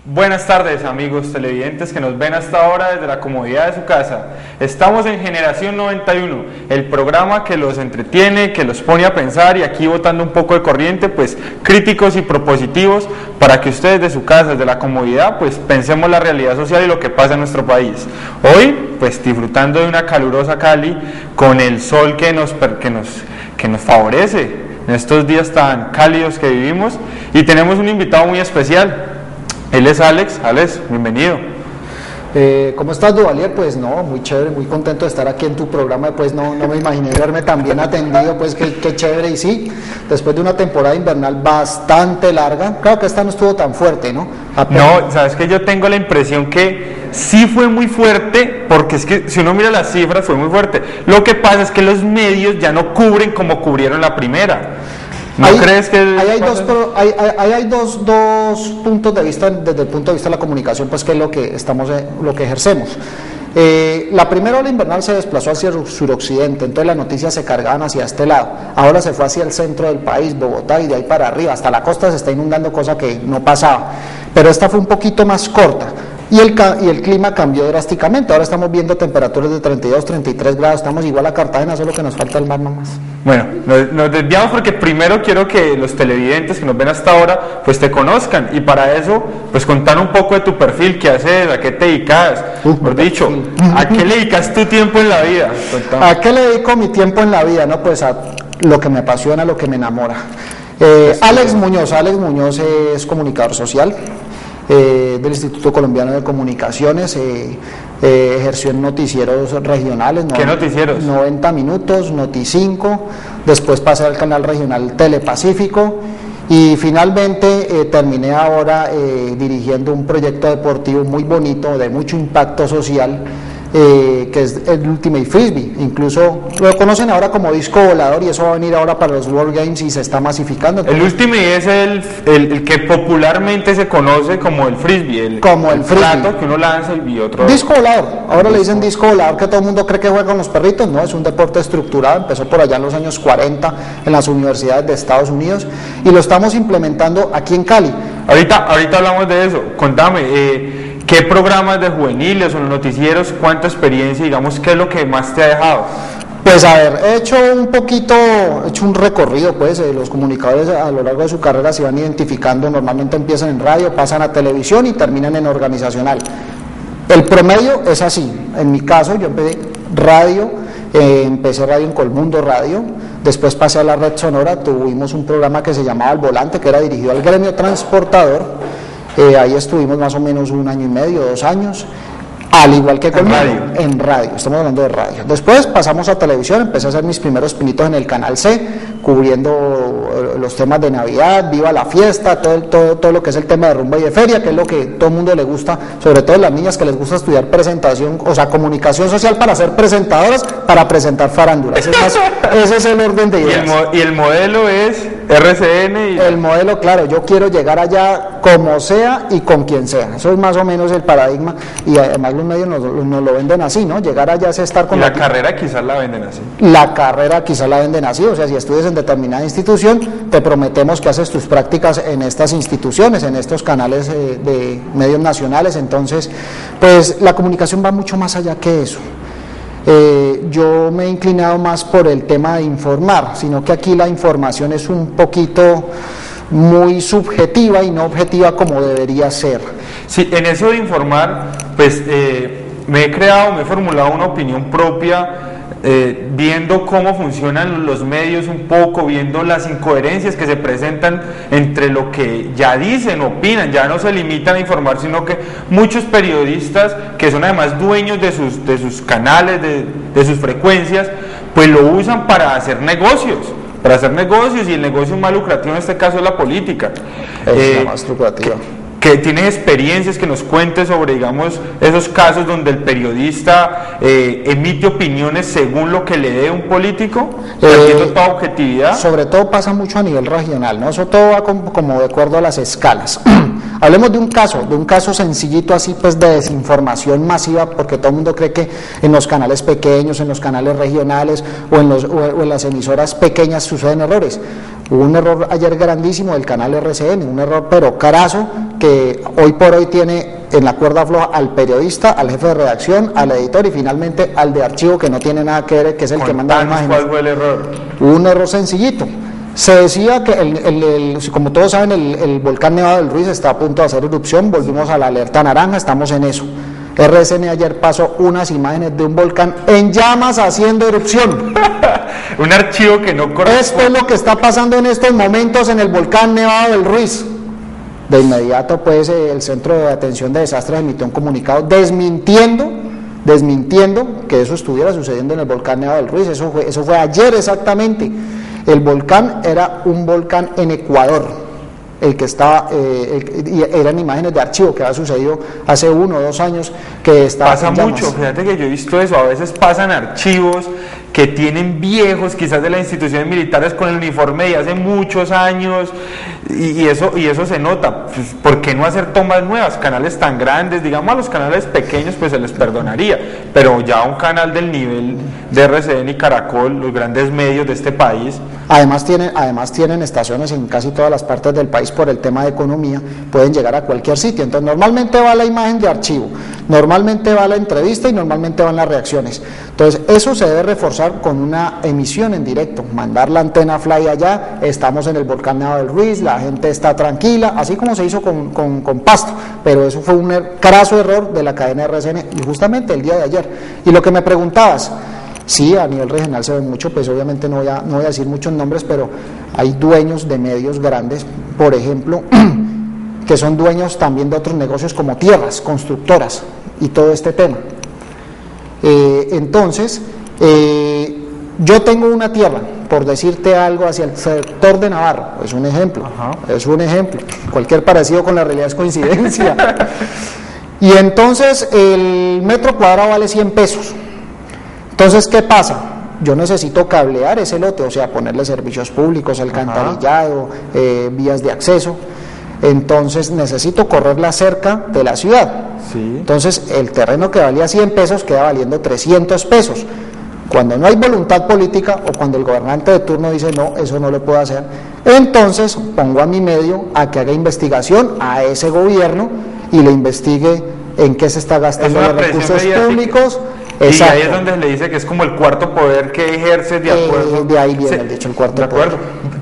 Buenas tardes amigos televidentes que nos ven hasta ahora desde la comodidad de su casa. Estamos en Generación 91, el programa que los entretiene, que los pone a pensar y aquí botando un poco de corriente, pues críticos y propositivos para que ustedes de su casa, desde la comodidad, pues pensemos la realidad social y lo que pasa en nuestro país. Hoy, pues disfrutando de una calurosa Cali con el sol que nos favorece en estos días tan cálidos que vivimos y tenemos un invitado muy especial. Él es Alex. Alex, bienvenido. ¿Cómo estás, Duvalier? Pues no, muy chévere, muy contento de estar aquí en tu programa, pues no me imaginé verme tan bien atendido, pues qué chévere. Y sí, después de una temporada invernal bastante larga, claro que esta no estuvo tan fuerte, ¿no? No, sabes que yo tengo la impresión que sí fue muy fuerte, porque es que si uno mira las cifras fue muy fuerte. Lo que pasa es que los medios ya no cubren como cubrieron la primera. ¿No crees que...? Hay dos puntos de vista desde el punto de vista de la comunicación, pues que es lo que ejercemos. La primera ola invernal se desplazó hacia el suroccidente, entonces las noticias se cargaban hacia este lado. Ahora se fue hacia el centro del país, Bogotá, y de ahí para arriba, hasta la costa se está inundando, cosa que no pasaba. Pero esta fue un poquito más corta. Y el clima cambió drásticamente. Ahora estamos viendo temperaturas de 32, 33 grados, estamos igual a Cartagena, solo que nos falta el mar nomás. Bueno, nos desviamos porque primero quiero que los televidentes que nos ven hasta ahora, pues te conozcan, y para eso, pues contar un poco de tu perfil, qué haces, a qué te dedicas, por dicho, ¿a qué le dedicas tu tiempo en la vida? Contame. ¿A qué le dedico mi tiempo en la vida? No, pues a lo que me apasiona, lo que me enamora. Alex Muñoz es comunicador social. Del Instituto Colombiano de Comunicaciones, ejerció en noticieros regionales. ¿Qué noticieros? 90 Minutos, Noti5, después pasé al canal regional Telepacífico y finalmente terminé ahora dirigiendo un proyecto deportivo muy bonito, de mucho impacto social, que es el Ultimate Frisbee. Incluso lo conocen ahora como disco volador y eso va a venir ahora para los World Games y se está masificando. Entonces, el Ultimate es el que popularmente se conoce como el Frisbee, el plato que uno lanza y otro... Disco volador, ahora le dicen disco volador, que todo el mundo cree que juega con los perritos. No, es un deporte estructurado, empezó por allá en los años 40 en las universidades de Estados Unidos y lo estamos implementando aquí en Cali. Ahorita hablamos de eso. Contame, ¿qué programas de juveniles o noticieros, cuánta experiencia, digamos, qué es lo que más te ha dejado? Pues a ver, he hecho un recorrido, pues los comunicadores a lo largo de su carrera se van identificando, normalmente empiezan en radio, pasan a televisión y terminan en organizacional. El promedio es así, en mi caso yo empecé radio en Colmundo Radio, después pasé a la Red Sonora, tuvimos un programa que se llamaba El Volante, que era dirigido al gremio transportador. Ahí estuvimos más o menos 1 año y medio, 2 años, al igual que con en radio, estamos hablando de radio. Después pasamos a televisión, empecé a hacer mis primeros pinitos en el Canal C, cubriendo los temas de Navidad, Viva la Fiesta, todo lo que es el tema de rumba y de feria, que es lo que todo el mundo le gusta, sobre todo las niñas que les gusta estudiar presentación, o sea, comunicación social para ser presentadoras, para presentar farándulas. Ese es el orden de ideas. ¿Y el modelo es RCN? El modelo, claro, yo quiero llegar allá como sea y con quien sea. Eso es más o menos el paradigma y además los medios nos lo venden así, ¿no? Llegar allá es estar con... Y la carrera quizás la venden así. La carrera quizás la venden así, o sea, si estudias en determinada institución, te prometemos que haces tus prácticas en estas instituciones, en estos canales de medios nacionales. Entonces, pues la comunicación va mucho más allá que eso. Yo me he inclinado más por el tema de informar, sino que aquí la información es un poquito muy subjetiva y no objetiva como debería ser. Sí, en eso de informar, pues me he formulado una opinión propia, viendo cómo funcionan los medios un poco, viendo las incoherencias que se presentan entre lo que ya dicen, opinan, ya no se limitan a informar, sino que muchos periodistas que son además dueños de sus canales, de sus frecuencias, pues lo usan para hacer negocios. Y el negocio más lucrativo en este caso es la política. Es la más lucrativa. Que tienes experiencias, que nos cuentes sobre, digamos, esos casos donde el periodista emite opiniones según lo que le dé un político, perdiendo toda objetividad. Sobre todo pasa mucho a nivel regional, ¿no? Eso todo va como de acuerdo a las escalas. Hablemos de un caso sencillito así pues de desinformación masiva, porque todo el mundo cree que en los canales pequeños, en los canales regionales o en las emisoras pequeñas suceden errores. Hubo un error ayer grandísimo del canal RCN, un error pero carazo que hoy por hoy tiene en la cuerda floja al periodista, al jefe de redacción, al editor y finalmente al de archivo, que no tiene nada que ver, que es el que manda la imagen. ¿Cuál fue el error? Hubo un error sencillito. Se decía que, como todos saben, el volcán Nevado del Ruiz está a punto de hacer erupción, volvimos a la alerta naranja, estamos en eso. RCN ayer pasó unas imágenes de un volcán en llamas haciendo erupción. Un archivo que no corresponde. Esto es lo que está pasando en estos momentos en el volcán Nevado del Ruiz. De inmediato, pues, el Centro de Atención de Desastres emitió un comunicado desmintiendo que eso estuviera sucediendo en el volcán Nevado del Ruiz. Eso fue ayer exactamente. El volcán era un volcán en Ecuador, el que estaba, y eran imágenes de archivo que había sucedido hace 1 o 2 años que estaba. Pasa mucho, fíjate que yo he visto eso, a veces pasan archivos que tienen viejos, quizás de las instituciones militares con el uniforme de hace muchos años, y eso se nota. Pues, ¿por qué no hacer tomas nuevas? Canales tan grandes, digamos a los canales pequeños pues se les perdonaría, pero ya un canal del nivel de RCN y Caracol, los grandes medios de este país. Además tienen estaciones en casi todas las partes del país por el tema de economía, pueden llegar a cualquier sitio. Entonces normalmente va la imagen de archivo, normalmente va la entrevista y normalmente van las reacciones. Entonces eso se debe reforzar con una emisión en directo, mandar la antena fly allá, estamos en el volcán Nevado del Ruiz, la gente está tranquila, así como se hizo con Pasto, pero eso fue un craso error de la cadena RCN y justamente el día de ayer. Y lo que me preguntabas, sí, a nivel regional se ve mucho, pues obviamente no voy a decir muchos nombres, pero hay dueños de medios grandes, por ejemplo, que son dueños también de otros negocios como tierras, constructoras y todo este tema. Entonces, yo tengo una tierra, por decirte algo, hacia el sector de Navarro, es un ejemplo, cualquier parecido con la realidad es coincidencia. Y entonces el metro cuadrado vale 100 pesos. Entonces, ¿qué pasa? Yo necesito cablear ese lote, o sea, ponerle servicios públicos, alcantarillado, vías de acceso. Entonces necesito correrla cerca de la ciudad. Sí. Entonces el terreno que valía 100 pesos queda valiendo 300 pesos. Cuando no hay voluntad política o cuando el gobernante de turno dice no, eso no lo puedo hacer, entonces pongo a mi medio a que haga investigación a ese gobierno y le investigue en qué se está gastando los recursos públicos. Exacto. Y ahí es donde le dice que es como el cuarto poder que ejerce de acuerdo. De ahí viene el dicho, el cuarto poder.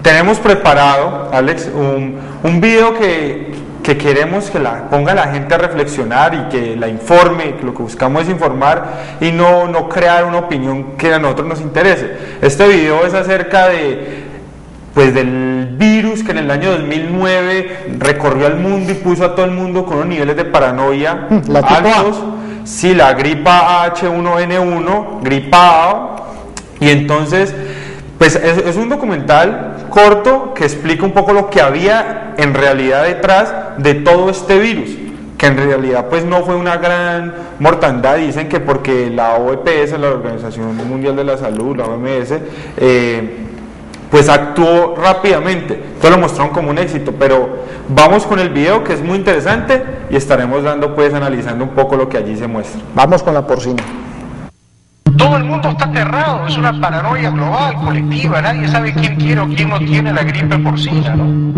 Tenemos preparado, Alex, un video que queremos que ponga a la gente a reflexionar y que la informe, que lo que buscamos es informar y no crear una opinión que a nosotros nos interese. Este video es acerca del virus que en el año 2009 recorrió al mundo y puso a todo el mundo con unos niveles de paranoia altos. Sí, la gripa H1N1, gripa A, y entonces, pues es un documental corto que explica un poco lo que había en realidad detrás de todo este virus, que en realidad pues no fue una gran mortandad. Dicen que porque la OPS, la Organización Mundial de la Salud, la OMS, pues actuó rápidamente, entonces lo mostraron como un éxito, pero vamos con el video que es muy interesante y estaremos analizando un poco lo que allí se muestra. Vamos con la porcina. Todo el mundo está aterrado, es una paranoia global, colectiva, nadie sabe quién quiere o quién no tiene la gripe porcina, ¿no?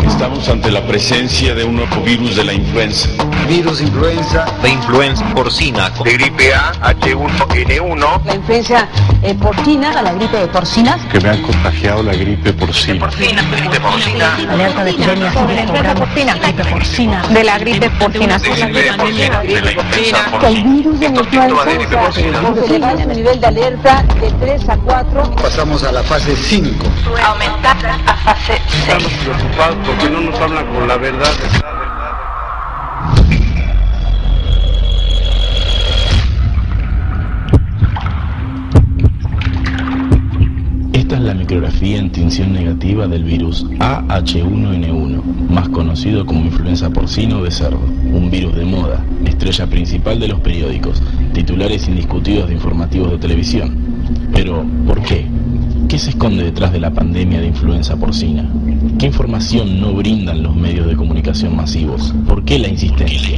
Estamos ante la presencia de un nuevo virus de la influenza. Virus influenza. De influenza porcina. De gripe A, H1N1. La influenza porcina, la gripe porcina. Que me han contagiado la gripe porcina. Gripe porcina. Alerta de epidemia sobre la influenza porcina. Gripe porcina. De la gripe porcina. De gripe porcina. De la influenza porcina. El virus de la influenza se eleva su nivel de alerta de 3 a 4. Pasamos a la fase 5. Aumentar a fase 6. Estamos preocupados porque no nos hablan con la verdad. Esta es la micrografía en tinción negativa del virus AH1N1, más conocido como influenza porcina o de cerdo, un virus de moda, estrella principal de los periódicos, titulares indiscutidos de informativos de televisión. Pero, ¿por qué? ¿Qué se esconde detrás de la pandemia de influenza porcina? ¿Qué qué información no brindan los medios de comunicación masivos? ¿Por qué la insistencia?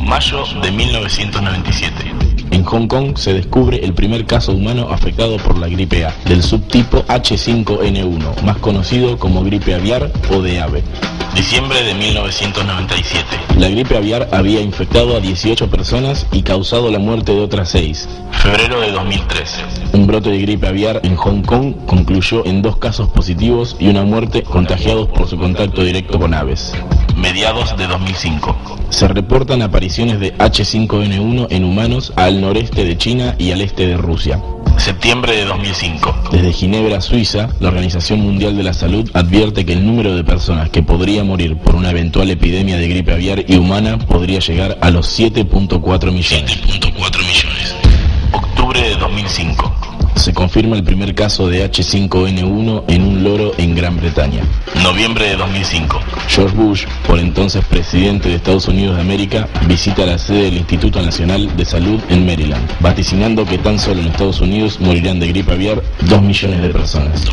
Mayo de 1997. En Hong Kong se descubre el primer caso humano afectado por la gripe A, del subtipo H5N1, más conocido como gripe aviar o de ave. Diciembre de 1997. La gripe aviar había infectado a 18 personas y causado la muerte de otras 6. Febrero de 2013. Un brote de gripe aviar en Hong Kong concluyó en 2 casos positivos y una muerte contagiados por su contacto directo con aves. Mediados de 2005. Se reportan apariciones de H5N1 en humanos al noreste de China y al este de Rusia. Septiembre de 2005. Desde Ginebra, Suiza, la Organización Mundial de la Salud advierte que el número de personas que podría morir por una eventual epidemia de gripe aviar y humana podría llegar a los 7.4 millones. Octubre de 2005. Se confirma el primer caso de H5N1 en un loro en Gran Bretaña. Noviembre de 2005. George Bush, por entonces presidente de Estados Unidos de América, visita la sede del Instituto Nacional de Salud en Maryland, vaticinando que tan solo en Estados Unidos morirán de gripe aviar 2 millones de personas.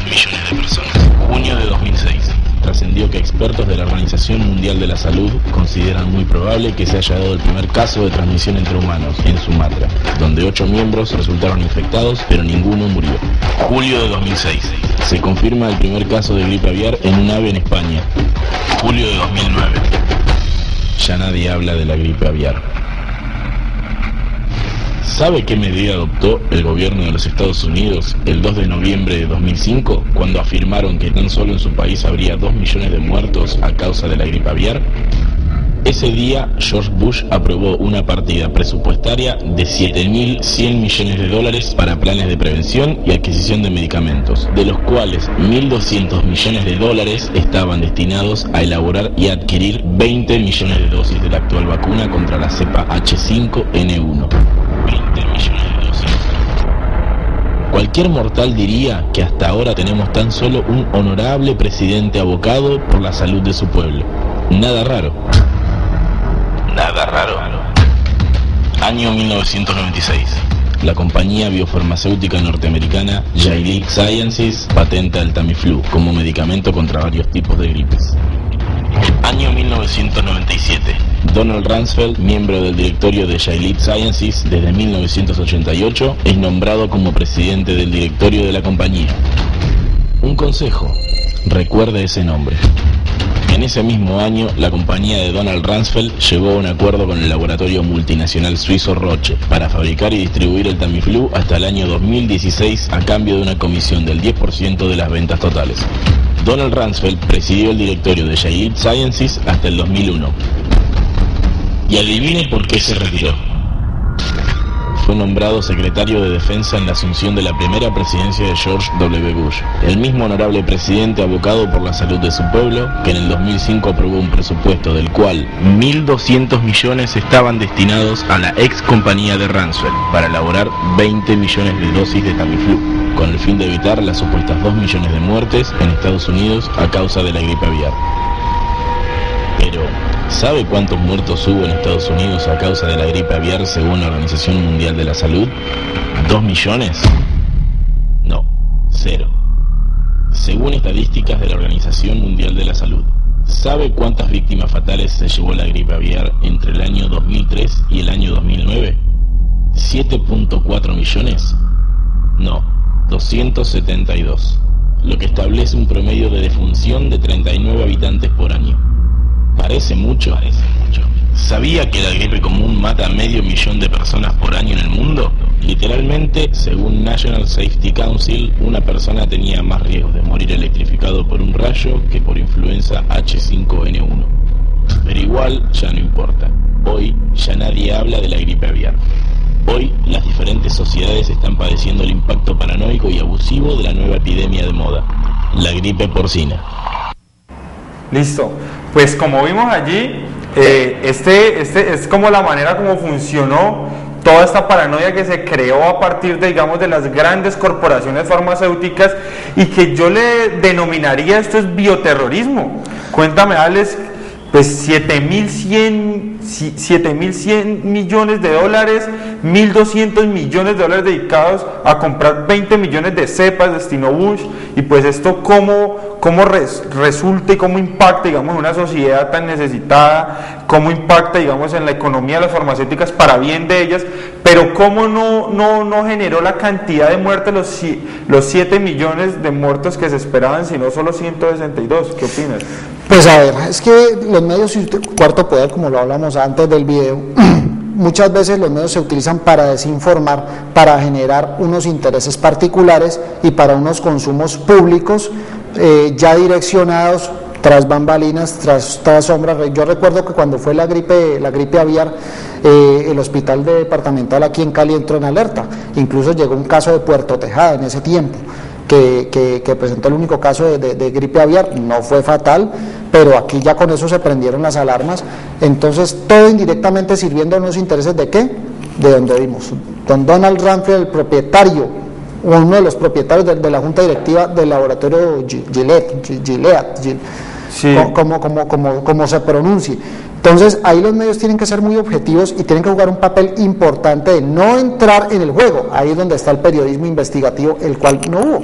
Junio de 2006. Trascendió que expertos de la Organización Mundial de la Salud consideran muy probable que se haya dado el primer caso de transmisión entre humanos en Sumatra, donde 8 miembros resultaron infectados, pero ninguno murió. Julio de 2006. Se confirma el primer caso de gripe aviar en un ave en España. Julio de 2009. Ya nadie habla de la gripe aviar. ¿Sabe qué medida adoptó el gobierno de los Estados Unidos el 2 de noviembre de 2005 cuando afirmaron que tan solo en su país habría 2 millones de muertos a causa de la gripe aviar? Ese día, George Bush aprobó una partida presupuestaria de $7.100 millones para planes de prevención y adquisición de medicamentos, de los cuales $1.200 millones estaban destinados a elaborar y adquirir 20 millones de dosis de la actual vacuna contra la cepa H5N1. 20 millones de dosis. Cualquier mortal diría que hasta ahora tenemos tan solo un honorable presidente abocado por la salud de su pueblo. Nada raro. Nada raro. Año 1996. La compañía biofarmacéutica norteamericana Gilead Sciences patenta el Tamiflu como medicamento contra varios tipos de gripes. Año 1997. Donald Rumsfeld, miembro del directorio de Gilead Sciences desde 1988, es nombrado como presidente del directorio de la compañía. Un consejo: recuerde ese nombre. En ese mismo año, la compañía de Donald Rumsfeld llegó a un acuerdo con el laboratorio multinacional suizo Roche para fabricar y distribuir el Tamiflu hasta el año 2016 a cambio de una comisión del 10% de las ventas totales. Donald Rumsfeld presidió el directorio de Gilead Sciences hasta el 2001. Y adivine por qué se retiró. Fue nombrado secretario de Defensa en la asunción de la primera presidencia de George W. Bush, el mismo honorable presidente abocado por la salud de su pueblo, que en el 2005 aprobó un presupuesto del cual 1.200 millones estaban destinados a la ex compañía de Rumsfeld para elaborar 20 millones de dosis de Tamiflu, con el fin de evitar las supuestas 2 millones de muertes en Estados Unidos a causa de la gripe aviar. Pero, ¿sabe cuántos muertos hubo en Estados Unidos a causa de la gripe aviar según la Organización Mundial de la Salud? ¿2 millones? No, 0. Según estadísticas de la Organización Mundial de la Salud, ¿sabe cuántas víctimas fatales se llevó la gripe aviar entre el año 2003 y el año 2009? ¿7.4 millones? No, 272, lo que establece un promedio de defunción de 39 habitantes por año. ¿Parece mucho? ¿Sabía que la gripe común mata a 500.000 de personas por año en el mundo? Literalmente, según National Safety Council, una persona tenía más riesgos de morir electrificado por un rayo que por influenza H5N1. Pero igual ya no importa. Hoy ya nadie habla de la gripe aviar. Hoy las diferentes sociedades están padeciendo el impacto paranoico y abusivo de la nueva epidemia de moda, la gripe porcina. Listo, pues como vimos allí, este es como la manera como funcionó toda esta paranoia que se creó a partir de, digamos, de las grandes corporaciones farmacéuticas, y que yo le denominaría esto es bioterrorismo. Cuéntame, Alex, pues 7.100 7.100 millones de dólares, 1.200 millones de dólares dedicados a comprar 20 millones de cepas, destinó Bush, y pues esto cómo resulta y cómo impacta, digamos, en una sociedad tan necesitada, cómo impacta, digamos, en la economía de las farmacéuticas para bien de ellas, pero cómo no generó la cantidad de muertes, los 7 millones de muertos que se esperaban, sino solo 162. ¿Qué opinas? Pues a ver, es que los medios, cuarto poder, como lo hablamos antes del video, muchas veces los medios se utilizan para desinformar, para generar unos intereses particulares y para unos consumos públicos ya direccionados tras bambalinas, tras sombras. Yo recuerdo que cuando fue la gripe aviar, el hospital departamental aquí en Cali entró en alerta, incluso llegó un caso de Puerto Tejada en ese tiempo, que presentó el único caso de gripe aviar, no fue fatal, pero aquí ya con eso se prendieron las alarmas. Entonces todo indirectamente sirviendo a unos intereses ¿de qué? De donde vimos. Don Donald Rumsfeld, el propietario, o uno de los propietarios de la junta directiva del laboratorio Gilead, sí, como se pronuncie. Entonces ahí los medios tienen que ser muy objetivos y tienen que jugar un papel importante de no entrar en el juego. Ahí es donde está el periodismo investigativo, el cual no hubo,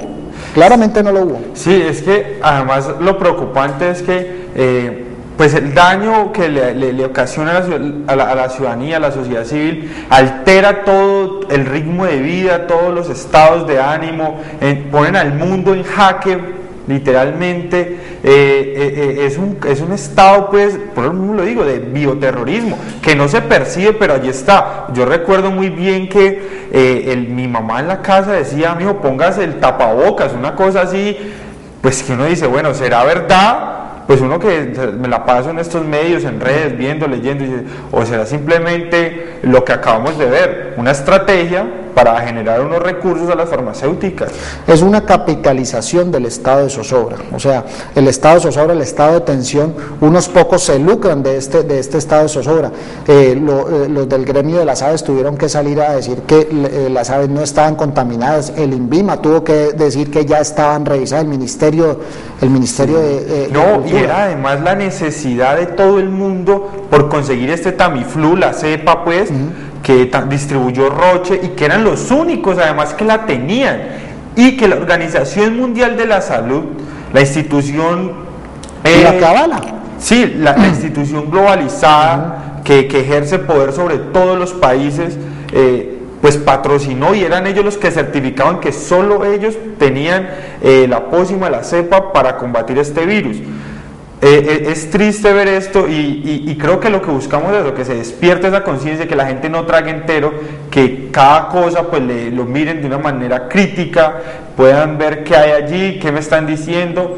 claramente no lo hubo. Sí, es que además lo preocupante es que pues el daño que le ocasiona a la ciudadanía, a la sociedad civil, altera todo el ritmo de vida, todos los estados de ánimo, ponen al mundo en jaque, literalmente. Es un estado, pues, por lo mismo lo digo, de bioterrorismo, que no se percibe, pero allí está. Yo recuerdo muy bien que mi mamá en la casa decía: mijo, póngase el tapabocas, una cosa así, pues que uno dice, bueno, ¿será verdad? Pues uno que me la paso en estos medios, en redes, viendo, leyendo, o será simplemente lo que acabamos de ver, una estrategia para generar unos recursos a las farmacéuticas. Es una capitalización del estado de zozobra, o sea, el estado de zozobra, el estado de tensión, unos pocos se lucran de este estado de zozobra. Los del gremio de las aves tuvieron que salir a decir que las aves no estaban contaminadas, el INVIMA tuvo que decir que ya estaban revisadas, el ministerio de no, y era además la necesidad de todo el mundo por conseguir este Tamiflu, la cepa, pues, que distribuyó Roche, y que eran los únicos además que la tenían, y que la Organización Mundial de la Salud, la institución la Cabala, sí, la institución globalizada que ejerce poder sobre todos los países, pues patrocinó, y eran ellos los que certificaban que solo ellos tenían la pócima, la cepa para combatir este virus. Es triste ver esto, y creo que lo que buscamos es que se despierte esa conciencia, que la gente no trague entero, que cada cosa pues lo miren de una manera crítica, puedan ver qué hay allí, qué me están diciendo,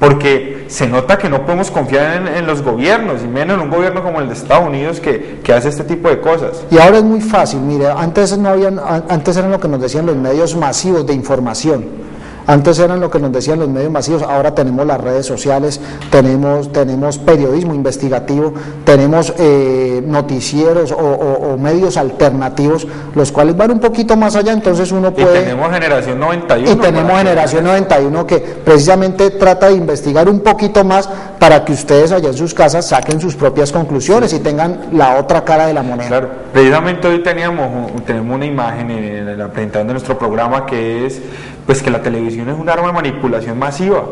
porque se nota que no podemos confiar en los gobiernos, y menos en un gobierno como el de Estados Unidos que hace este tipo de cosas. Y ahora es muy fácil, mire, antes eran lo que nos decían los medios masivos de información. Antes eran lo que nos decían los medios masivos, ahora tenemos las redes sociales, tenemos periodismo investigativo, tenemos noticieros o medios alternativos, los cuales van un poquito más allá, entonces uno puede... Y tenemos Generación 91. Y tenemos Generación 91 que precisamente trata de investigar un poquito más para que ustedes allá en sus casas saquen sus propias conclusiones y tengan la otra cara de la moneda. Claro, precisamente hoy tenemos una imagen en la presentación de nuestro programa que es pues que la televisión es un arma de manipulación masiva,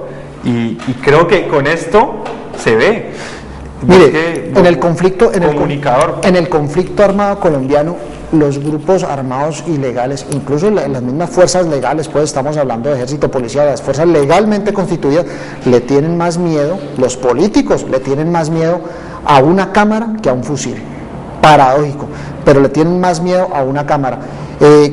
y creo que con esto se ve. Mire, en el conflicto armado colombiano, los grupos armados ilegales, incluso las mismas fuerzas legales, pues estamos hablando de ejército, policía, las fuerzas legalmente constituidas, le tienen más miedo, los políticos le tienen más miedo a una cámara que a un fusil. Paradójico, pero le tienen más miedo a una cámara.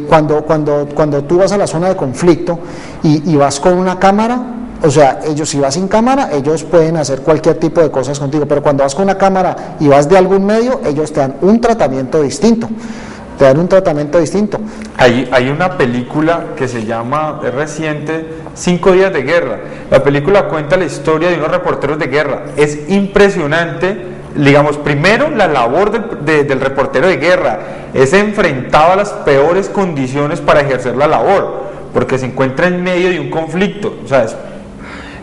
Cuando tú vas a la zona de conflicto y vas con una cámara, o sea, ellos, si vas sin cámara, ellos pueden hacer cualquier tipo de cosas contigo, pero cuando vas con una cámara y vas de algún medio, ellos te dan un tratamiento distinto. Hay una película que se llama, es reciente, 5 días de guerra. La película cuenta la historia de unos reporteros de guerra. Es impresionante. Digamos, primero la labor del reportero de guerra es enfrentado a las peores condiciones para ejercer la labor, porque se encuentra en medio de un conflicto. O sea,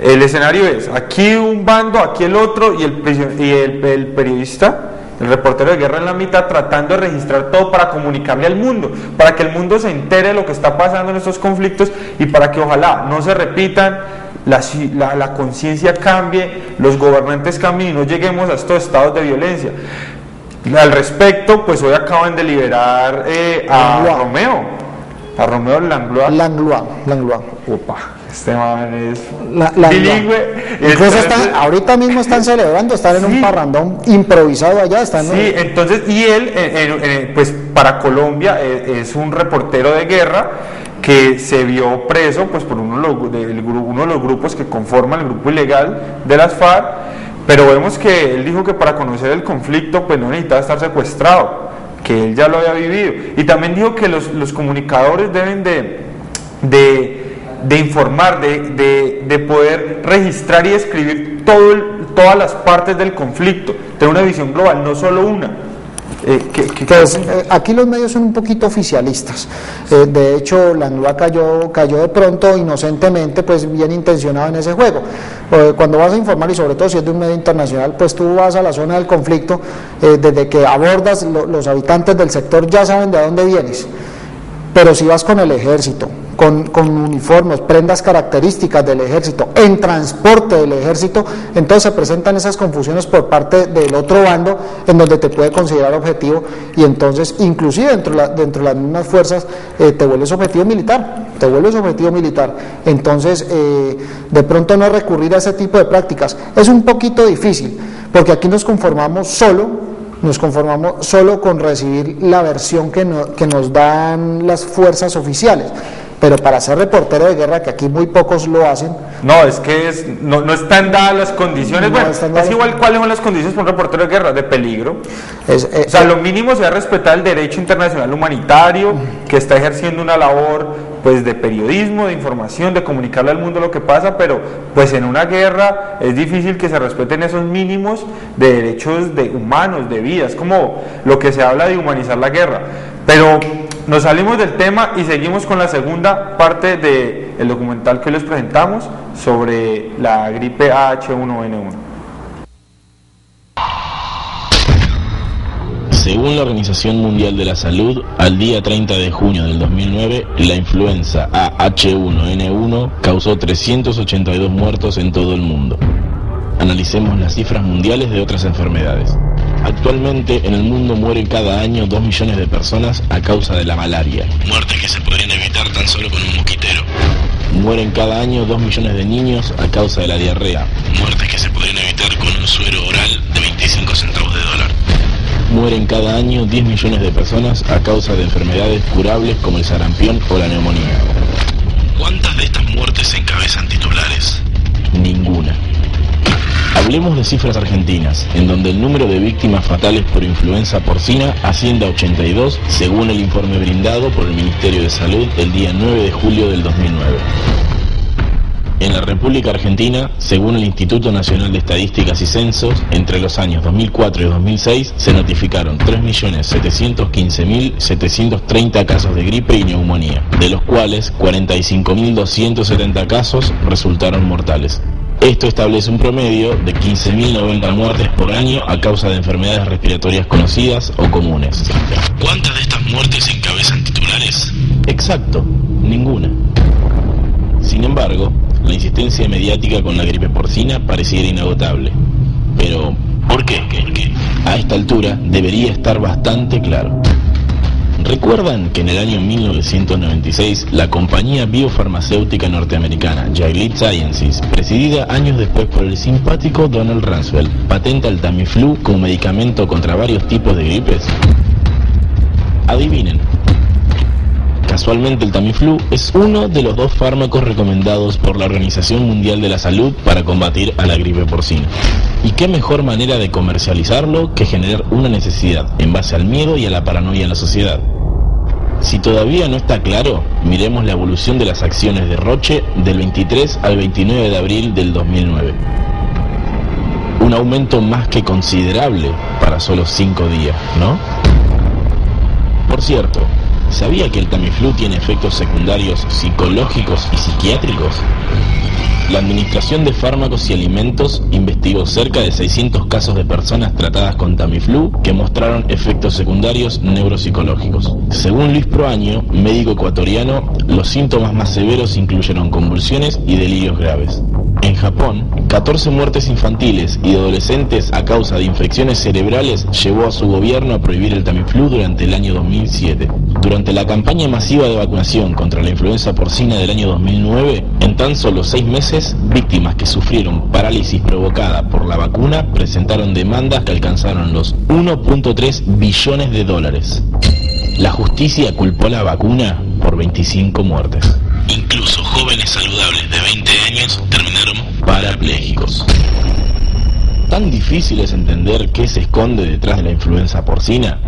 el escenario es aquí un bando, aquí el otro, y el periodista El reportero de guerra en la mitad tratando de registrar todo para comunicarle al mundo, para que el mundo se entere de lo que está pasando en estos conflictos y para que ojalá no se repitan, la conciencia cambie, los gobernantes cambien y no lleguemos a estos estados de violencia. Al respecto, pues hoy acaban de liberar a Romeo Langlois. Opa, este man es bilingüe. Incluso ahorita mismo están celebrando, están en un parrandón improvisado allá. Entonces, y él, pues para Colombia es un reportero de guerra que se vio preso pues por uno de los grupos que conforman el grupo ilegal de las FARC, pero vemos que él dijo que para conocer el conflicto pues no necesitaba estar secuestrado, que él ya lo había vivido, y también dijo que los comunicadores deben de informar, de poder registrar y escribir todas las partes del conflicto, tener una visión global, no solo una. Aquí los medios son un poquito oficialistas. De hecho, Langlois cayó de pronto, inocentemente, pues bien intencionado en ese juego. Cuando vas a informar, y sobre todo si es de un medio internacional, pues tú vas a la zona del conflicto, desde que abordas, los habitantes del sector ya saben de dónde vienes. Pero si vas con el ejército, con uniformes, prendas características del ejército, en transporte del ejército, entonces se presentan esas confusiones por parte del otro bando, en donde te puede considerar objetivo, y entonces inclusive dentro de las mismas fuerzas te vuelves objetivo militar. Entonces de pronto no recurrir a ese tipo de prácticas es un poquito difícil, porque aquí nos conformamos solo con recibir la versión que nos dan las fuerzas oficiales. Pero para ser reportero de guerra, que aquí muy pocos lo hacen. No, es que no están dadas las condiciones. Bueno, es igual cuáles son las condiciones para un reportero de guerra, de peligro. O sea, lo mínimo sea respetar el derecho internacional humanitario, que está ejerciendo una labor pues de periodismo, de información, de comunicarle al mundo lo que pasa, pero pues en una guerra es difícil que se respeten esos mínimos de derechos humanos, de vida. Es como lo que se habla de humanizar la guerra. Pero nos salimos del tema y seguimos con la segunda parte del documental que les presentamos sobre la gripe H1N1. Según la Organización Mundial de la Salud, al día 30 de junio del 2009, la influenza H1N1 causó 382 muertos en todo el mundo. Analicemos las cifras mundiales de otras enfermedades. Actualmente en el mundo mueren cada año 2 millones de personas a causa de la malaria, muertes que se podrían evitar tan solo con un mosquitero. Mueren cada año 2 millones de niños a causa de la diarrea, muertes que se podrían evitar con un suero oral de 25 centavos de dólar. Mueren cada año 10 millones de personas a causa de enfermedades curables como el sarampión o la neumonía. ¿Cuántas de estas muertes encabezan titulares? Ninguna. Hablemos de cifras argentinas, en donde el número de víctimas fatales por influenza porcina asciende a 82, según el informe brindado por el Ministerio de Salud el día 9 de julio del 2009. En la República Argentina, según el Instituto Nacional de Estadísticas y Censos, entre los años 2004 y 2006 se notificaron 3.715.730 casos de gripe y neumonía, de los cuales 45.270 casos resultaron mortales. Esto establece un promedio de 15.090 muertes por año a causa de enfermedades respiratorias conocidas o comunes. ¿Cuántas de estas muertes encabezan titulares? Exacto, ninguna. Sin embargo, la insistencia mediática con la gripe porcina pareciera inagotable. Pero, ¿por qué? A esta altura debería estar bastante claro. ¿Recuerdan que en el año 1996 la compañía biofarmacéutica norteamericana Gilead Sciences, presidida años después por el simpático Donald Rumsfeld, patenta el Tamiflu como medicamento contra varios tipos de gripes? Adivinen. Casualmente el Tamiflu es uno de los 2 fármacos recomendados por la Organización Mundial de la Salud para combatir a la gripe porcina. ¿Y qué mejor manera de comercializarlo que generar una necesidad en base al miedo y a la paranoia en la sociedad? Si todavía no está claro, miremos la evolución de las acciones de Roche del 23 al 29 de abril del 2009. Un aumento más que considerable para solo 5 días, ¿no? Por cierto, ¿sabía que el Tamiflu tiene efectos secundarios psicológicos y psiquiátricos? La Administración de Fármacos y Alimentos investigó cerca de 600 casos de personas tratadas con Tamiflu que mostraron efectos secundarios neuropsicológicos. Según Luis Proaño, médico ecuatoriano, los síntomas más severos incluyeron convulsiones y delirios graves. En Japón, 14 muertes infantiles y de adolescentes a causa de infecciones cerebrales llevó a su gobierno a prohibir el Tamiflu durante el año 2007. Durante la campaña masiva de vacunación contra la influenza porcina del año 2009, en tan solo 6 meses, víctimas que sufrieron parálisis provocada por la vacuna presentaron demandas que alcanzaron los 1.3 billones de dólares. La justicia culpó a la vacuna por 25 muertes. Incluso jóvenes saludables de 20 años terminaron parapléjicos. ¿Tan difícil es entender qué se esconde detrás de la influenza porcina?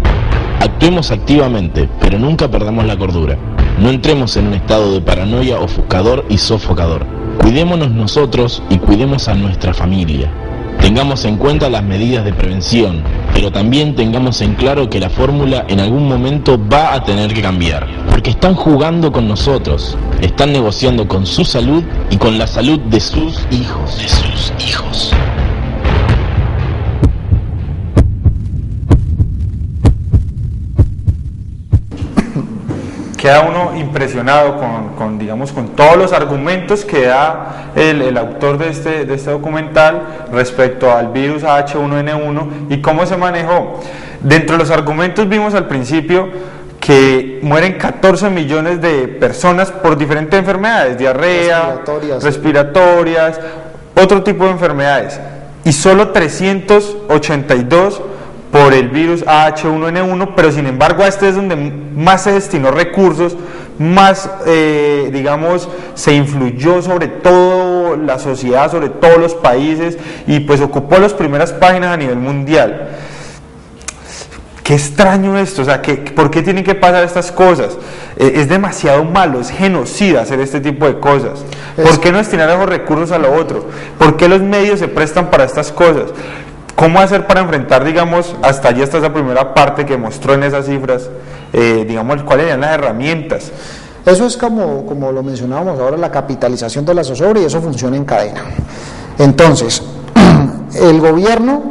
Actuemos activamente, pero nunca perdamos la cordura. No entremos en un estado de paranoia ofuscador y sofocador. Cuidémonos nosotros y cuidemos a nuestra familia. Tengamos en cuenta las medidas de prevención, pero también tengamos en claro que la fórmula en algún momento va a tener que cambiar, porque están jugando con nosotros, están negociando con su salud y con la salud de sus hijos. Queda uno impresionado con todos los argumentos que da el autor de este documental respecto al virus H1N1 y cómo se manejó. Dentro de los argumentos vimos al principio que mueren 14 millones de personas por diferentes enfermedades, diarrea, respiratorias, otro tipo de enfermedades, y solo 382 por el virus H1N1, pero sin embargo a este es donde más se destinó recursos, más se influyó sobre toda la sociedad, sobre todos los países, y pues ocupó las primeras páginas a nivel mundial. Qué extraño esto, o sea, ¿por qué tienen que pasar estas cosas? Es demasiado malo, es genocida hacer este tipo de cosas. ¿Por qué no destinar esos recursos a lo otro? ¿Por qué los medios se prestan para estas cosas? ¿Cómo hacer para enfrentar, hasta allí está esa primera parte que mostró en esas cifras, cuáles eran las herramientas? Eso es como lo mencionábamos ahora, la capitalización de la zozobra, y eso funciona en cadena. Entonces, el gobierno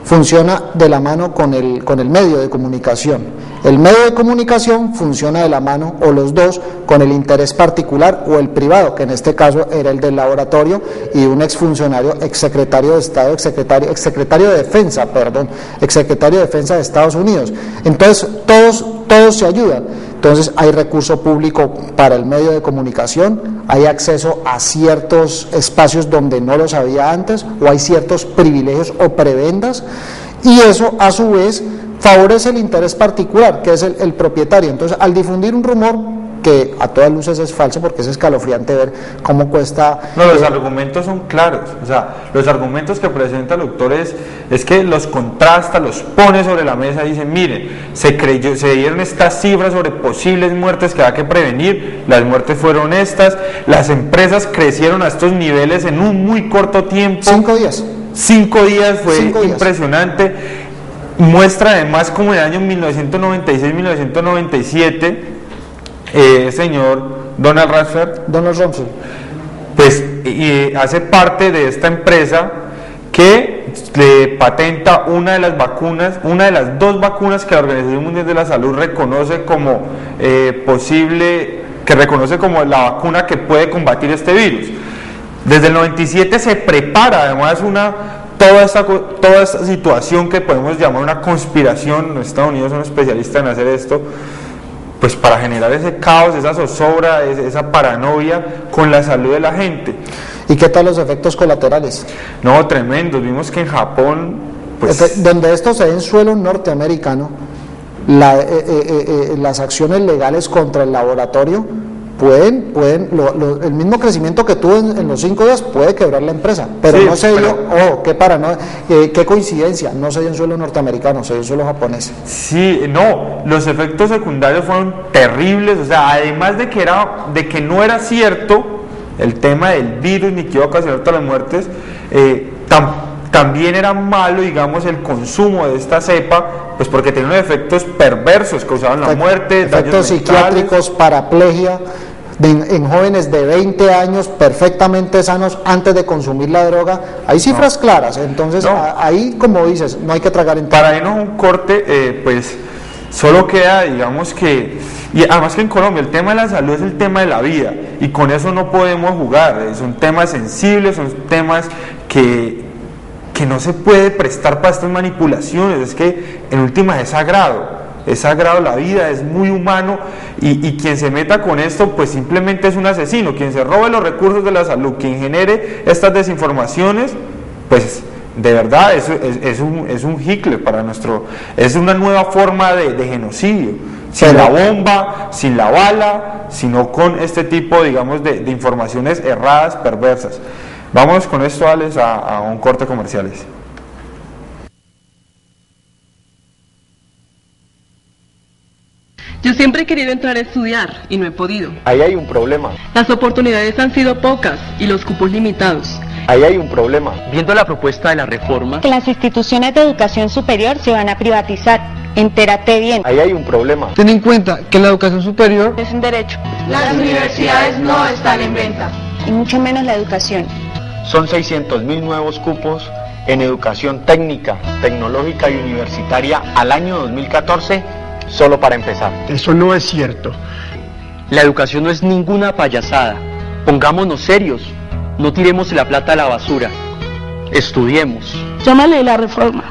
funciona de la mano con el medio de comunicación. El medio de comunicación funciona de la mano, o los dos, con el interés particular o el privado, que en este caso era el del laboratorio y un exfuncionario, exsecretario de Estado, exsecretario de Defensa de Estados Unidos. Entonces, todos se ayudan. Entonces, hay recurso público para el medio de comunicación, hay acceso a ciertos espacios donde no los había antes, o hay ciertos privilegios o prebendas, y eso a su vez favorece el interés particular, que es el propietario. Entonces, al difundir un rumor que a todas luces es falso, porque es escalofriante ver cómo cuesta... No, los argumentos son claros, o sea, los argumentos que presenta el autor es que los contrasta, los pone sobre la mesa y dice, miren, se dieron estas cifras sobre posibles muertes que hay que prevenir, las muertes fueron estas, las empresas crecieron a estos niveles en un muy corto tiempo. 5 días. 5 días fue impresionante. Muestra además como en el año 1996-1997, señor Donald Rumsfeld, pues hace parte de esta empresa que le patenta una de las dos vacunas que la Organización Mundial de la Salud reconoce como reconoce como la vacuna que puede combatir este virus. Desde el 97 se prepara además toda esta situación que podemos llamar una conspiración. Los Estados Unidos son especialistas en hacer esto, pues para generar ese caos, esa zozobra, esa paranoia con la salud de la gente. ¿Y qué tal los efectos colaterales? No, tremendos. Vimos que en Japón, pues... donde esto se da en suelo norteamericano, las acciones legales contra el laboratorio el mismo crecimiento que tuvo en los 5 días puede quebrar la empresa, pero sí, no se dio, qué coincidencia, no se dio en suelo norteamericano, se dio en suelo japonés. Sí, no, los efectos secundarios fueron terribles, o sea, además de que no era cierto el tema del virus ni que iba a ocasionar todas las muertes, también era malo, el consumo de esta cepa, pues porque tenía unos efectos perversos, causaban la muerte, efectos psiquiátricos, paraplegia, en jóvenes de 20 años perfectamente sanos antes de consumir la droga, hay cifras claras, entonces ahí, como dices, no hay que tragar en para irnos a un corte, pues solo queda, digamos que, y además que en Colombia el tema de la salud es el tema de la vida, y con eso no podemos jugar, son temas sensibles, son temas que no se puede prestar para estas manipulaciones, es que en últimas es sagrado la vida, es muy humano, y quien se meta con esto pues simplemente es un asesino, quien se robe los recursos de la salud, quien genere estas desinformaciones, pues de verdad es un Hitler para es una nueva forma de genocidio, sin la bomba, sin la bala, sino con este tipo, digamos, de informaciones erradas, perversas. Vamos con esto, Alex, a un corte comerciales. Yo siempre he querido entrar a estudiar y no he podido. Ahí hay un problema. Las oportunidades han sido pocas y los cupos limitados. Ahí hay un problema. Viendo la propuesta de la reforma, que las instituciones de educación superior se van a privatizar. Entérate bien. Ahí hay un problema. Ten en cuenta que la educación superior es un derecho. Las universidades no están en venta. Y mucho menos la educación. Son 600.000 nuevos cupos en educación técnica, tecnológica y universitaria al año 2014, solo para empezar. Eso no es cierto. La educación no es ninguna payasada. Pongámonos serios. No tiremos la plata a la basura. Estudiemos. Llámale la reforma.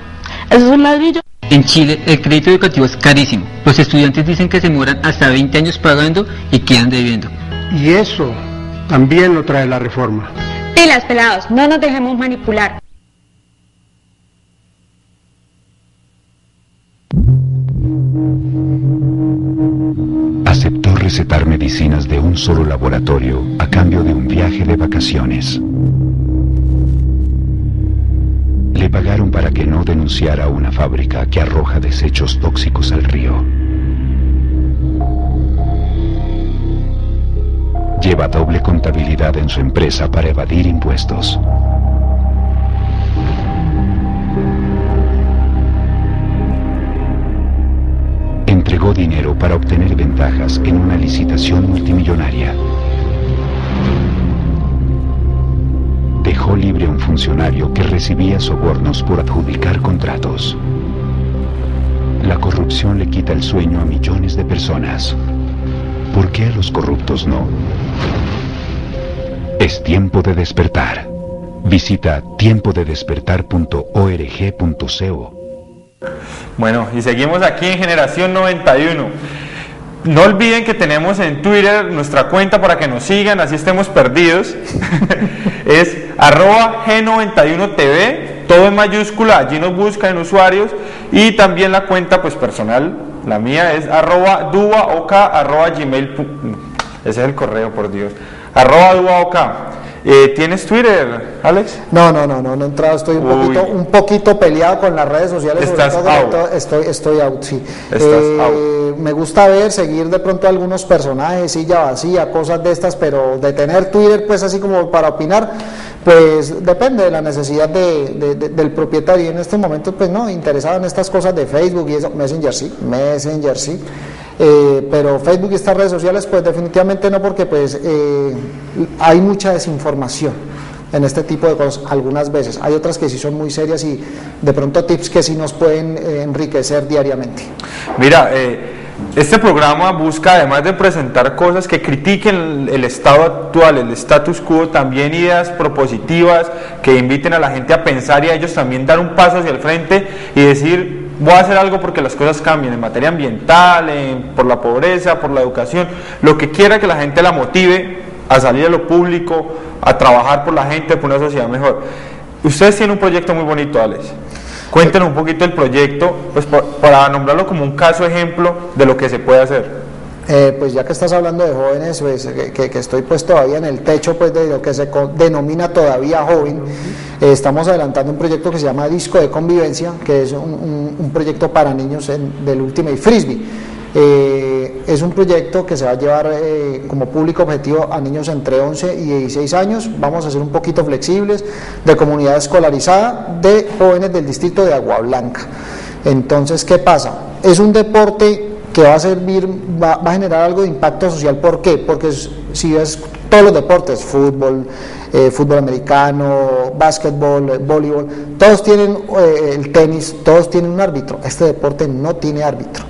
Eso es un ladrillo. En Chile el crédito educativo es carísimo. Los estudiantes dicen que se demoran hasta 20 años pagando y quedan debiendo. Y eso también lo trae la reforma. Pilas, pelados, no nos dejemos manipular. Aceptó recetar medicinas de un solo laboratorio a cambio de un viaje de vacaciones. Le pagaron para que no denunciara una fábrica que arroja desechos tóxicos al río. Lleva doble contabilidad en su empresa para evadir impuestos. Entregó dinero para obtener ventajas en una licitación multimillonaria. Dejó libre a un funcionario que recibía sobornos por adjudicar contratos. La corrupción le quita el sueño a millones de personas. ¿Por qué a los corruptos no? Es tiempo de despertar. Visita tiempodedespertar.org.co. Bueno, y seguimos aquí en Generación 91. No olviden que tenemos en Twitter nuestra cuenta para que nos sigan, así estemos perdidos. Es @G91TV, todo en mayúscula, allí nos buscan usuarios. Y también la cuenta pues personal, la mía es @duaok, @gmail. Ese es el correo, por Dios. @duaok. ¿Tienes Twitter, Alex? No he entrado, estoy un poquito peleado con las redes sociales. Estás out. Estoy out, sí. Out. Me gusta seguir de pronto algunos personajes, silla vacía, cosas de estas, pero de tener Twitter, pues así como para opinar, pues depende de la necesidad del propietario. Y en este momento, pues no, interesado en estas cosas de Facebook y eso, Messenger sí. Pero Facebook y estas redes sociales pues definitivamente no, porque pues hay mucha desinformación en este tipo de cosas algunas veces. Hay otras que sí son muy serias y de pronto tips que sí nos pueden enriquecer diariamente. Mira, este programa busca, además de presentar cosas que critiquen el estado actual, el status quo, también ideas propositivas que inviten a la gente a pensar y a ellos también dar un paso hacia el frente y decir: voy a hacer algo porque las cosas cambien en materia ambiental, por la pobreza, por la educación, lo que quiera que la gente la motive a salir a lo público, a trabajar por la gente, por una sociedad mejor. Ustedes tienen un proyecto muy bonito, Alex. Cuéntenos un poquito del proyecto, pues para nombrarlo como un caso ejemplo de lo que se puede hacer. Pues ya que estás hablando de jóvenes, pues, que estoy pues todavía en el techo pues de lo que se denomina todavía joven, estamos adelantando un proyecto que se llama Disco de Convivencia, que es un proyecto para niños del Ultimate Frisbee. Es un proyecto que se va a llevar como público objetivo a niños entre 11 y 16 años. Vamos a ser un poquito flexibles, de comunidad escolarizada, de jóvenes del distrito de Agua Blanca. Entonces, ¿qué pasa? Es un deporte que va a servir, va a generar algo de impacto social. ¿Por qué? Porque si ves todos los deportes, fútbol, fútbol americano, básquetbol, voleibol, todos tienen el tenis, todos tienen un árbitro. Este deporte no tiene árbitro.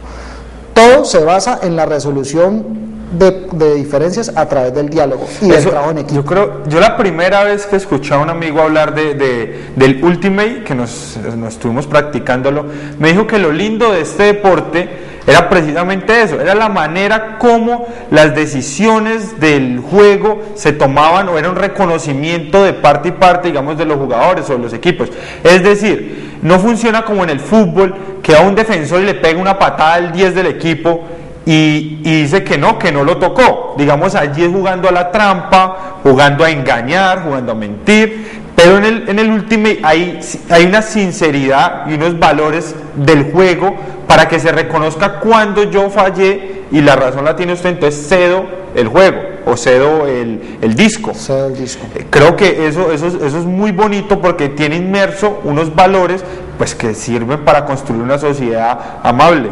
Todo se basa en la resolución de diferencias a través del diálogo y del trabajo en equipo. Yo la primera vez que escuché a un amigo hablar del Ultimate, que nos estuvimos practicándolo, me dijo que lo lindo de este deporte era precisamente eso, era la manera como las decisiones del juego se tomaban, o era un reconocimiento de parte y parte, digamos, de los jugadores o de los equipos. Es decir, no funciona como en el fútbol, que a un defensor le pega una patada al 10 del equipo y dice que no lo tocó. Digamos, allí es jugando a la trampa, jugando a engañar, jugando a mentir. Pero en el Ultimate hay una sinceridad y unos valores del juego para que se reconozca cuando yo fallé y la razón la tiene usted, entonces cedo el juego o cedo el disco. Cedo el disco. Creo que eso es muy bonito porque tiene inmerso unos valores pues que sirven para construir una sociedad amable.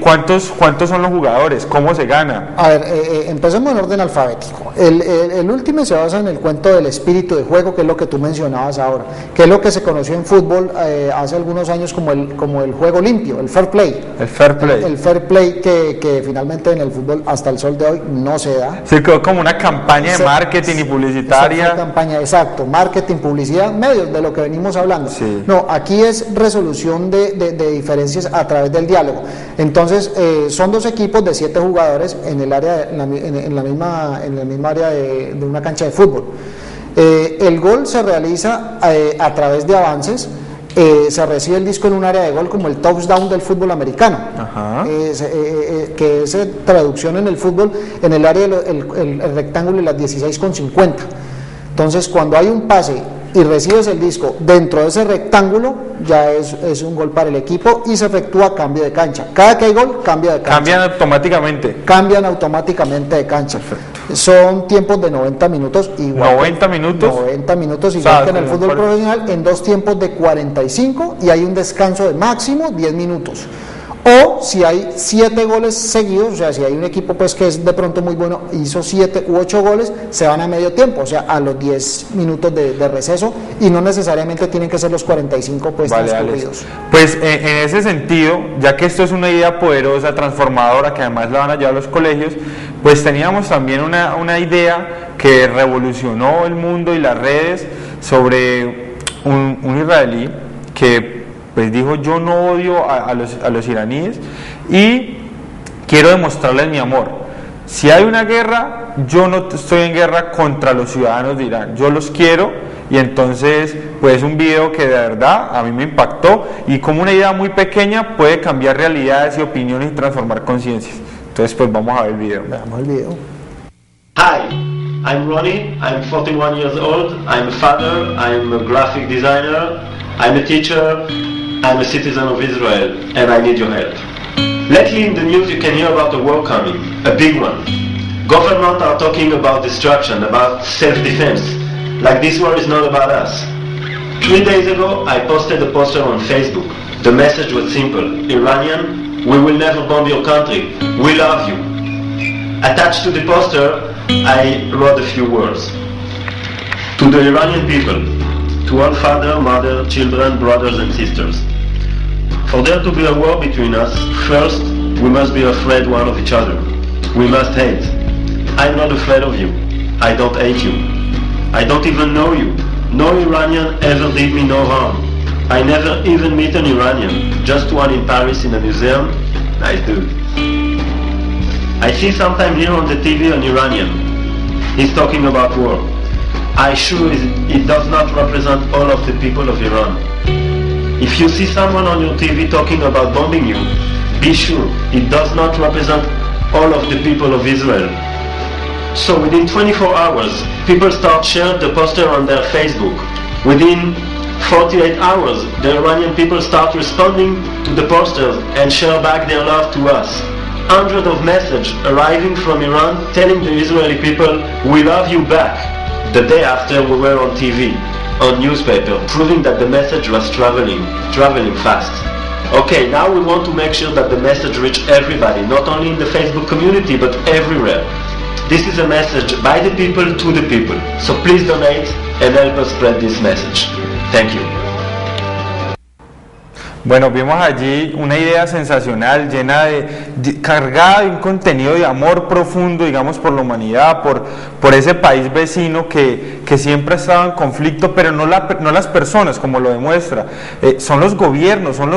¿Cuántos son los jugadores? ¿Cómo se gana? A ver, empecemos en orden alfabético. El último se basa en el cuento del espíritu de juego, que es lo que tú mencionabas ahora, que es lo que se conoció en fútbol hace algunos años como el juego limpio, el fair play. El fair play. El fair play que finalmente en el fútbol hasta el sol de hoy no se da. Se quedó como una campaña de marketing y publicitaria. Una campaña, exacto, marketing, publicidad, medios de lo que venimos hablando. Sí. No, aquí es resolución de diferencias a través del diálogo. Entonces son dos equipos de 7 jugadores en el área, en la misma área de una cancha de fútbol. El gol se realiza a través de avances. Se recibe el disco en un área de gol como el touchdown del fútbol americano, que es traducción en el fútbol en el área el rectángulo de las 16,50. Entonces cuando hay un pase y recibes el disco dentro de ese rectángulo, ya es un gol para el equipo y se efectúa cambio de cancha. Cada que hay gol, cambia de cancha. Cambian automáticamente. Cambian automáticamente de cancha. Perfecto. Son tiempos de 90 minutos. Igual 90 minutos. 90 minutos, igual que en el fútbol profesional, en 2 tiempos de 45 y hay un descanso de máximo 10 minutos. O si hay 7 goles seguidos, o sea, si hay un equipo pues que es de pronto muy bueno, hizo 7 u 8 goles, se van a medio tiempo, o sea, a los 10 minutos de receso, y no necesariamente tienen que ser los 45 pues transcurridos. Pues en ese sentido, ya que esto es una idea poderosa, transformadora, que además la van a llevar a los colegios, pues teníamos también una idea que revolucionó el mundo y las redes sobre un israelí que pues dijo: yo no odio a los iraníes y quiero demostrarles mi amor. Si hay una guerra, yo no estoy en guerra contra los ciudadanos de Irán, yo los quiero. Y entonces pues un video que de verdad a mí me impactó, y como una idea muy pequeña puede cambiar realidades y opiniones y transformar conciencias. Entonces pues vamos a ver el video. Veamos el video. Hi, I'm Ronnie, I'm 41 years old, I'm a father, I'm a graphic designer, I'm a teacher, I'm a citizen of Israel, and I need your help. Lately in the news you can hear about a war coming, a big one. Governments are talking about destruction, about self-defense, like this war is not about us. 3 days ago I posted a poster on Facebook. The message was simple: Iranian, we will never bomb your country, we love you. Attached to the poster I wrote a few words. To the Iranian people, to all father, mother, children, brothers and sisters. For there to be a war between us, first we must be afraid one of each other. We must hate. I'm not afraid of you. I don't hate you. I don't even know you. No Iranian ever did me no harm. I never even meet an Iranian, just one in Paris in a museum. Nice dude. I see sometime here on the TV an Iranian. He's talking about war. I sure it does not represent all of the people of Iran. If you see someone on your TV talking about bombing you, be sure it does not represent all of the people of Israel. So within 24 hours, people start sharing the poster on their Facebook. Within 48 hours, the Iranian people start responding to the posters and share back their love to us. Hundreds of messages arriving from Iran telling the Israeli people, we love you back. The day after we were on TV, on newspaper, proving that the message was traveling fast. Okay, now we want to make sure that the message reach everybody, not only in the Facebook community, but everywhere. This is a message by the people to the people. So please donate and help us spread this message. Thank you. Bueno, vimos allí una idea sensacional, cargada de un contenido de amor profundo, digamos, por la humanidad, por ese país vecino que siempre ha estado en conflicto, pero no las personas, como lo demuestra, son los gobiernos, son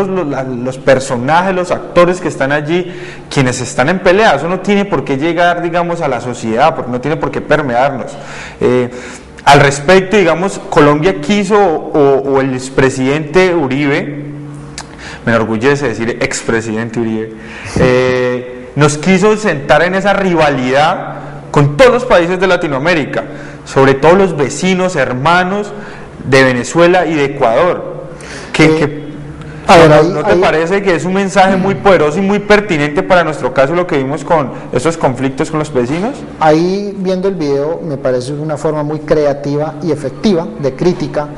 los personajes, los actores que están allí, quienes están en pelea. Eso no tiene por qué llegar, digamos, a la sociedad, porque no tiene por qué permearnos. Al respecto, digamos, Colombia quiso, o el expresidente Uribe, me enorgullece decir expresidente Uribe, nos quiso sentar en esa rivalidad con todos los países de Latinoamérica, sobre todo los vecinos, hermanos de Venezuela y de Ecuador. ¿No te parece que es un mensaje muy poderoso y muy pertinente para nuestro caso lo que vimos con esos conflictos con los vecinos? Ahí, viendo el video, me parece una forma muy creativa y efectiva de crítica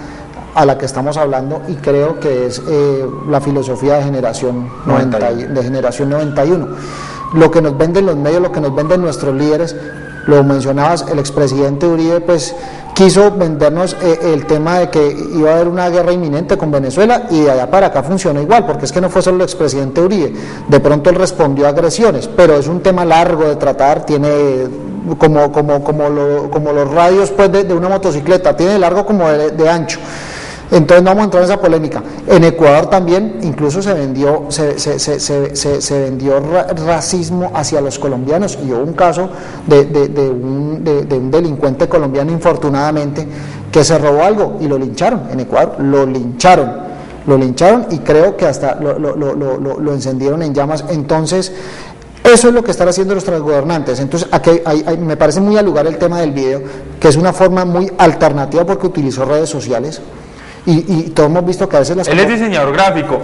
a la que estamos hablando, y creo que es la filosofía de generación 91. Lo que nos venden los medios, lo que nos venden nuestros líderes, lo mencionabas, el expresidente Uribe pues quiso vendernos el tema de que iba a haber una guerra inminente con Venezuela, y de allá para acá funcionó igual, porque es que no fue solo el expresidente Uribe, de pronto él respondió a agresiones, pero es un tema largo de tratar, tiene como los radios pues de una motocicleta, tiene largo como de ancho. Entonces no vamos a entrar en esa polémica. En Ecuador también incluso se vendió racismo hacia los colombianos, y hubo un caso de un delincuente colombiano, infortunadamente, que se robó algo y lo lincharon en Ecuador, lo lincharon y creo que hasta lo encendieron en llamas. Entonces eso es lo que están haciendo nuestros gobernantes. Entonces aquí me parece muy al lugar el tema del video, que es una forma muy alternativa porque utilizó redes sociales. Y todos hemos visto que a veces él es diseñador gráfico.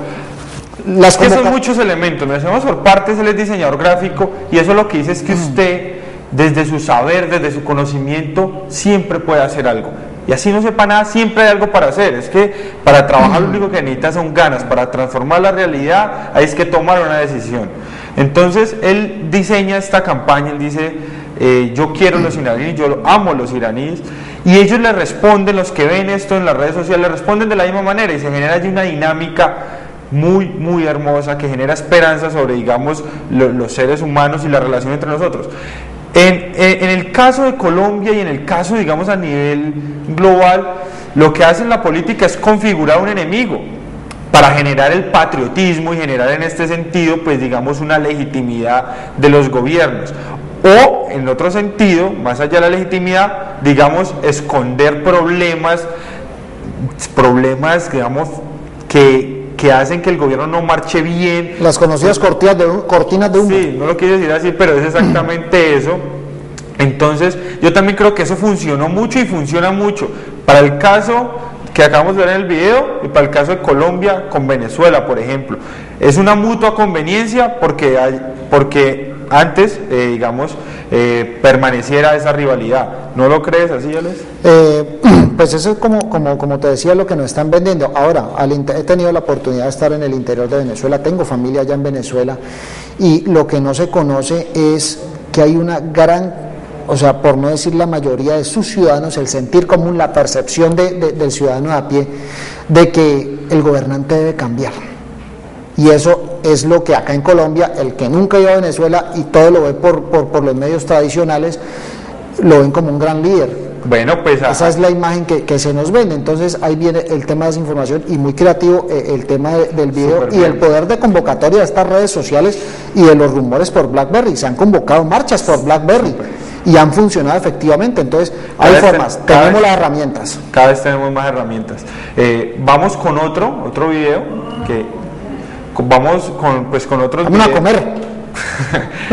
Es que son muchos elementos, nos hacemos por partes. Él es diseñador gráfico, y eso lo que dice es que usted, desde su saber, desde su conocimiento, siempre puede hacer algo. Y así no sepa nada, siempre hay algo para hacer. Es que para trabajar lo único que necesita son ganas. Para transformar la realidad, ahí es que tomar una decisión. Entonces él diseña esta campaña, él dice, yo quiero los iraníes, yo amo los iraníes, y ellos le responden, los que ven esto en las redes sociales, le responden de la misma manera, y se genera allí una dinámica muy, muy hermosa que genera esperanza sobre, digamos, los seres humanos y la relación entre nosotros. En el caso de Colombia y en el caso, digamos, a nivel global, lo que hace la política es configurar un enemigo para generar el patriotismo y generar en este sentido, pues digamos, una legitimidad de los gobiernos. O, en otro sentido, más allá de la legitimidad, digamos, esconder problemas, digamos, que hacen que el gobierno no marche bien. Las conocidas cortinas de humo. Sí, no lo quiero decir así, pero es exactamente eso. Entonces, yo también creo que eso funcionó mucho y funciona mucho para el caso que acabamos de ver en el video y para el caso de Colombia con Venezuela, por ejemplo. Es una mutua conveniencia porque antes, digamos, permaneciera esa rivalidad. ¿No lo crees así, Alex? Pues eso es como te decía, lo que nos están vendiendo. Ahora, he tenido la oportunidad de estar en el interior de Venezuela, tengo familia allá en Venezuela, y lo que no se conoce es que hay una gran, o sea, por no decir la mayoría de sus ciudadanos, el sentir común, la percepción del ciudadano de a pie, de que el gobernante debe cambiar. Y eso es lo que acá en Colombia, el que nunca ha ido a Venezuela y todo lo ve por los medios tradicionales, lo ven como un gran líder. Bueno, pues esa es la imagen que se nos vende. Entonces ahí viene el tema de desinformación, y muy creativo el tema del video y el poder de convocatoria de estas redes sociales y de los rumores por BlackBerry. Se han convocado marchas por BlackBerry y han funcionado efectivamente. Entonces hay formas, tenemos las herramientas. Cada vez tenemos más herramientas. Vamos con otro video que vamos con otros Vamos videos. a comer.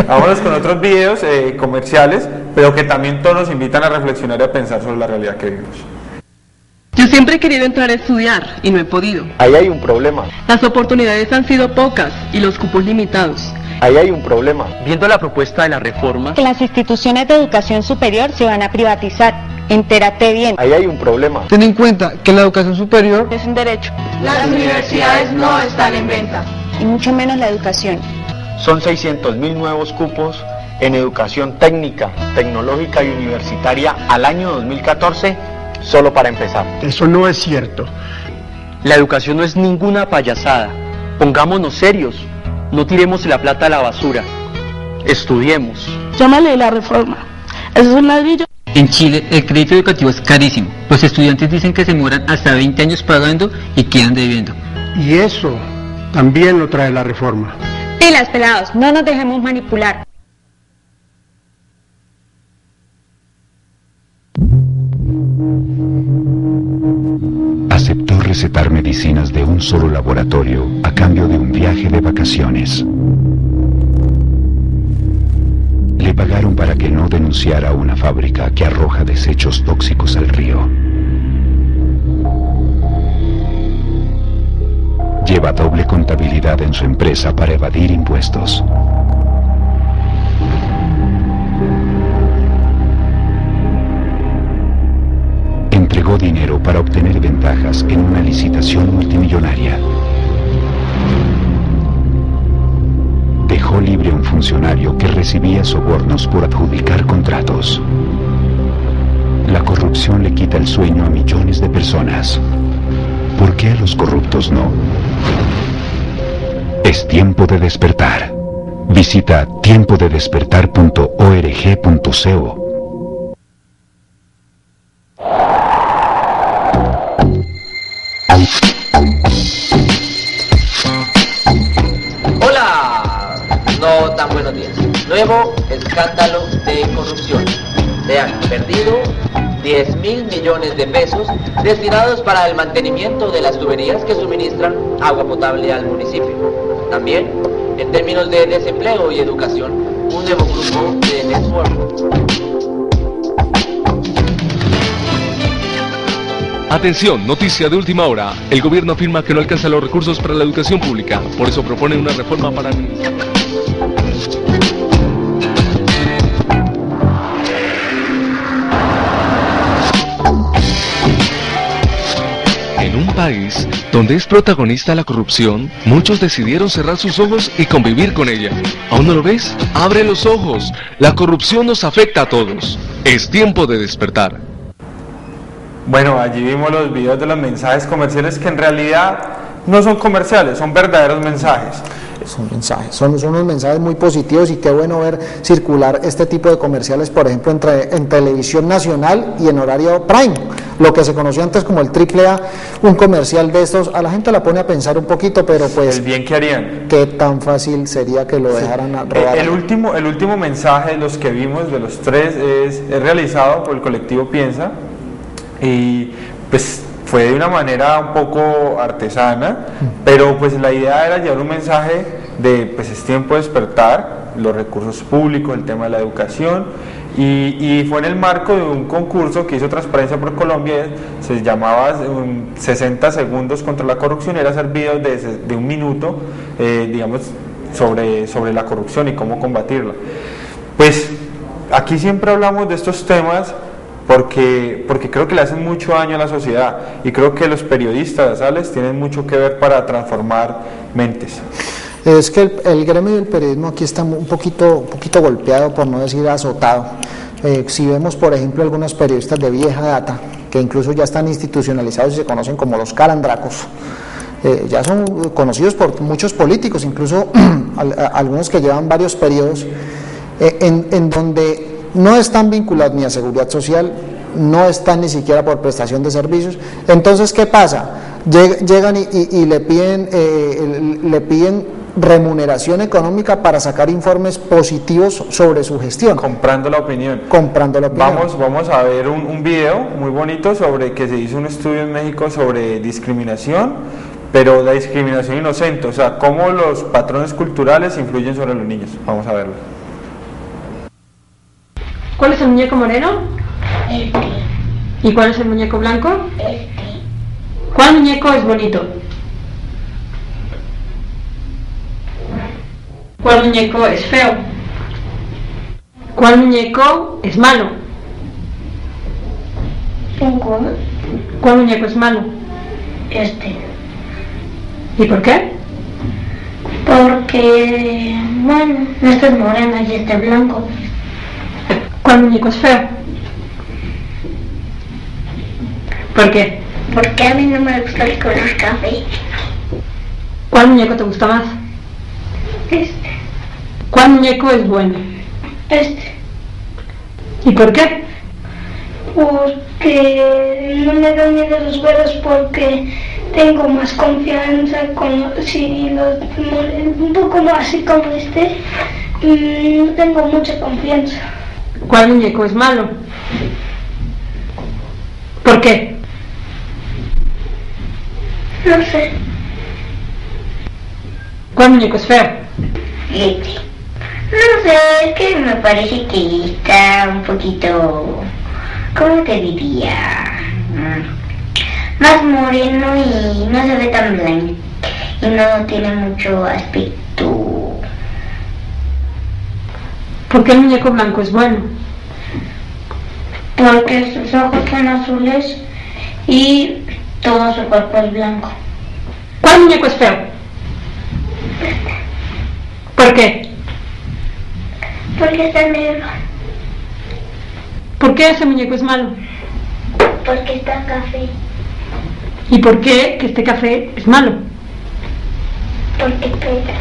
Vámonos con otros videos comerciales, pero que también todos nos invitan a reflexionar y a pensar sobre la realidad que vivimos. Yo siempre he querido entrar a estudiar y no he podido. Ahí hay un problema. Las oportunidades han sido pocas y los cupos limitados. Ahí hay un problema. Viendo la propuesta de la reforma, Que las instituciones de educación superior se van a privatizar. Entérate bien. Ahí hay un problema. Ten en cuenta que la educación superior Es un derecho. Las universidades no están en venta. Y mucho menos la educación. Son 600.000 nuevos cupos en educación técnica, tecnológica y universitaria al año 2014, solo para empezar. Eso no es cierto. La educación no es ninguna payasada. Pongámonos serios. No tiremos la plata a la basura. Estudiemos. Llámale la reforma. Eso es un ladrillo. En Chile el crédito educativo es carísimo. Los estudiantes dicen que se demoran hasta 20 años pagando y quedan debiendo. Y eso también lo trae la reforma. Pilas, pelados, no nos dejemos manipular. Aceptó recetar medicinas de un solo laboratorio a cambio de un viaje de vacaciones. Le pagaron para que no denunciara una fábrica que arroja desechos tóxicos al río. Lleva doble contabilidad en su empresa para evadir impuestos. Entregó dinero para obtener ventajas en una licitación multimillonaria. Dejó libre a un funcionario que recibía sobornos por adjudicar contratos. La corrupción le quita el sueño a millones de personas. ¿Por qué a los corruptos no? Es tiempo de despertar. Visita tiempodedespertar.org.co. Hola, no tan buenos días. Nuevo escándalo de corrupción. Se han perdido 10.000 millones de pesos destinados para el mantenimiento de las tuberías que suministran agua potable al municipio. También, en términos de desempleo y educación, un nuevo grupo de network. Atención, noticia de última hora. El gobierno afirma que no alcanza los recursos para la educación pública. Por eso propone una reforma para... En un país donde es protagonista la corrupción, muchos decidieron cerrar sus ojos y convivir con ella. ¿Aún no lo ves? Abre los ojos. La corrupción nos afecta a todos. Es tiempo de despertar. Bueno, allí vimos los videos de los mensajes comerciales que en realidad no son comerciales, son verdaderos mensajes. Son mensajes, son unos mensajes muy positivos y qué bueno ver circular este tipo de comerciales, por ejemplo, en televisión nacional y en horario prime, lo que se conoció antes como el AAA, un comercial de estos, a la gente la pone a pensar un poquito, pero pues... El bien que harían. Qué tan fácil sería que lo dejaran robar. El último mensaje, los que vimos de los tres, es realizado por el colectivo Piensa, y pues fue de una manera un poco artesana, pero pues la idea era llevar un mensaje de pues es tiempo de despertar, los recursos públicos, el tema de la educación, y fue en el marco de un concurso que hizo Transparencia por Colombia, se llamaba 60 segundos contra la corrupción, era hacer videos de un minuto, digamos, sobre la corrupción y cómo combatirla. Pues aquí siempre hablamos de estos temas porque creo que le hacen mucho daño a la sociedad y creo que los periodistas, ¿sabes?, tienen mucho que ver para transformar mentes. Es que el gremio del periodismo aquí está un poquito golpeado, por no decir azotado. Si vemos, por ejemplo, algunos periodistas de vieja data, que incluso ya están institucionalizados y se conocen como los calandracos, ya son conocidos por muchos políticos, incluso algunos que llevan varios periodos, en donde no están vinculados ni a seguridad social, no están ni siquiera por prestación de servicios. Entonces, ¿qué pasa? Llegan y le piden remuneración económica para sacar informes positivos sobre su gestión. Comprando la opinión. Vamos a ver un video muy bonito sobre que se hizo un estudio en México sobre discriminación, pero la discriminación inocente, o sea, cómo los patrones culturales influyen sobre los niños. Vamos a verlo. ¿Cuál es el muñeco moreno? ¿Y cuál es el muñeco blanco? ¿Cuál muñeco es bonito? ¿Cuál muñeco es feo? ¿Cuál muñeco es malo? ¿Cuál muñeco es malo? Este. ¿Y por qué? Porque, bueno, no este es moreno y este es blanco. ¿Cuál muñeco es feo? ¿Por qué? Porque a mí no me gusta el color café. ¿Cuál muñeco te gusta más? Este. ¿Cuál muñeco es bueno? Este. ¿Y por qué? Porque no me dan miedo los güeros, porque tengo más confianza con si los un poco más así como este, no tengo mucha confianza. ¿Cuál muñeco es malo? ¿Por qué? No sé. ¿Cuál muñeco es feo? Este. No sé, es que me parece que está un poquito, ¿cómo te diría? Más moreno y no se ve tan blanco y no tiene mucho aspecto. ¿Por qué el muñeco blanco es bueno? Porque sus ojos son azules y todo su cuerpo es blanco. ¿Cuál muñeco es feo? ¿Por qué? Porque está negro. ¿Por qué ese muñeco es malo? Porque está café. ¿Y por qué que este café es malo? Porque pega.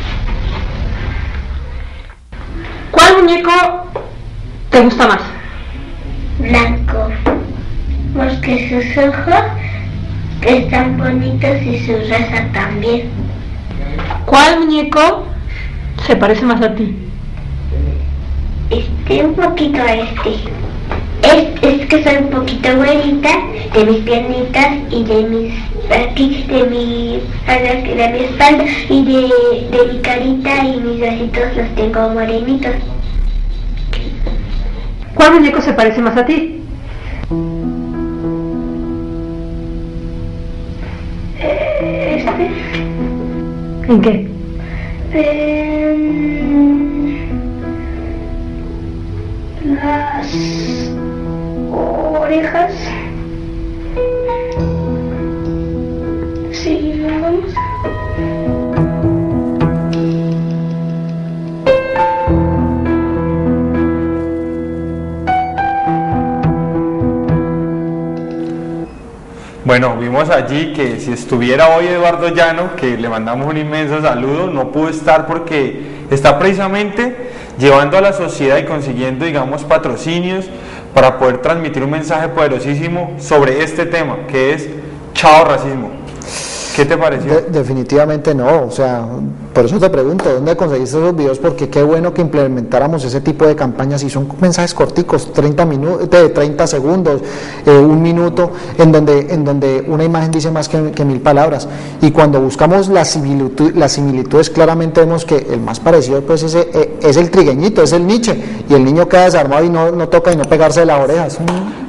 ¿Cuál muñeco te gusta más? Blanco. Porque sus ojos están bonitos y su raza también. ¿Cuál muñeco se parece más a ti? Un poquito a este. Es que soy un poquito güerita de mis piernitas y de mis aquí, de mi espalda y de mi carita y mis bracitos los tengo morenitos. ¿Cuál muñeco se parece más a ti? Este. ¿En qué? Las orejas. Sí, vamos. Bueno, vimos allí que si estuviera hoy Eduardo Llano, que le mandamos un inmenso saludo, no pudo estar porque está precisamente llevando a la sociedad y consiguiendo, digamos, patrocinios para poder transmitir un mensaje poderosísimo sobre este tema, que es chao racismo. ¿Qué te pareció? Definitivamente no, o sea, por eso te pregunto, ¿dónde conseguiste esos videos? Porque qué bueno que implementáramos ese tipo de campañas y son mensajes corticos, 30 segundos, 1 minuto, en donde una imagen dice más que 1000 palabras. Y cuando buscamos las similitudes, claramente vemos que el más parecido pues es el trigueñito, es el Nietzsche, y el niño queda desarmado y no toca y no pegarse de las orejas.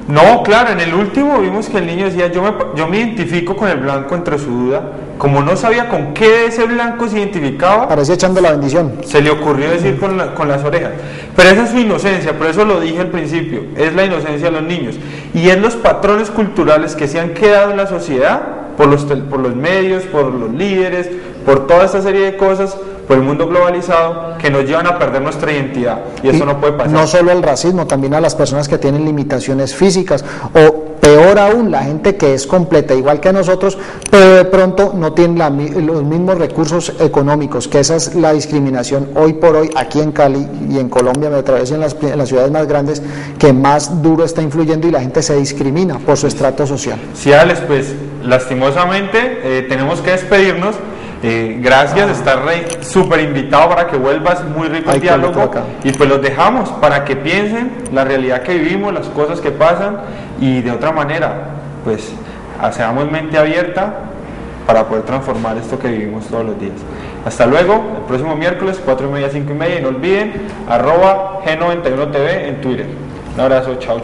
No, claro, en el último vimos que el niño decía, yo me identifico con el blanco entre su duda, como no sabía con qué de ese blanco se identificaba, parecía echando la bendición, se le ocurrió decir con las orejas, pero esa es su inocencia, por eso lo dije al principio, es la inocencia de los niños, y es los patrones culturales que se han quedado en la sociedad, por los medios, por los líderes, por toda esta serie de cosas, por el mundo globalizado, que nos llevan a perder nuestra identidad, y eso no puede pasar. No solo el racismo, también a las personas que tienen limitaciones físicas, o peor aún, la gente que es completa, igual que nosotros, pero de pronto no tienen los mismos recursos económicos, que esa es la discriminación hoy por hoy, aquí en Cali y en Colombia, me atravieso en las ciudades más grandes, que más duro está influyendo y la gente se discrimina por su estrato social. Sí, Alex, pues lastimosamente tenemos que despedirnos. Gracias, estar súper invitado para que vuelvas, muy rico el diálogo, y pues los dejamos para que piensen la realidad que vivimos, las cosas que pasan, y de otra manera pues hagamos mente abierta para poder transformar esto que vivimos todos los días. Hasta luego, el próximo miércoles 4:30, 5:30, y no olviden @G91TV en Twitter. Un abrazo, chao.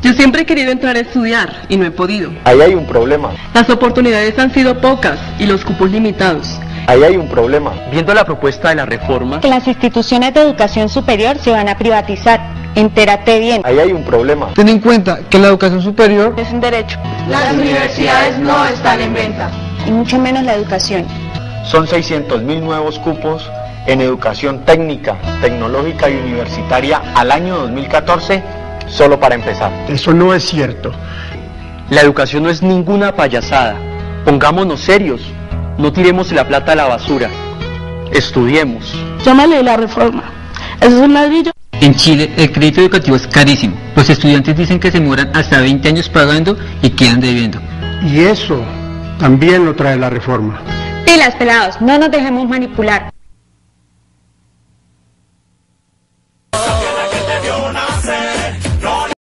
Yo siempre he querido entrar a estudiar y no he podido. Ahí hay un problema. Las oportunidades han sido pocas y los cupos limitados. Ahí hay un problema. Viendo la propuesta de la reforma, que las instituciones de educación superior se van a privatizar. Entérate bien. Ahí hay un problema. Ten en cuenta que la educación superior es un derecho. Las universidades no están en venta. Y mucho menos la educación. son 600.000 nuevos cupos en educación técnica, tecnológica y universitaria al año 2014, solo para empezar. Eso no es cierto. La educación no es ninguna payasada. Pongámonos serios. No tiremos la plata a la basura. Estudiemos. Llámale la reforma. Eso es un ladrillo. En Chile el crédito educativo es carísimo. Los estudiantes dicen que se demoran hasta 20 años pagando y quedan debiendo. Y eso también lo trae la reforma. Pilas, pelados, no nos dejemos manipular.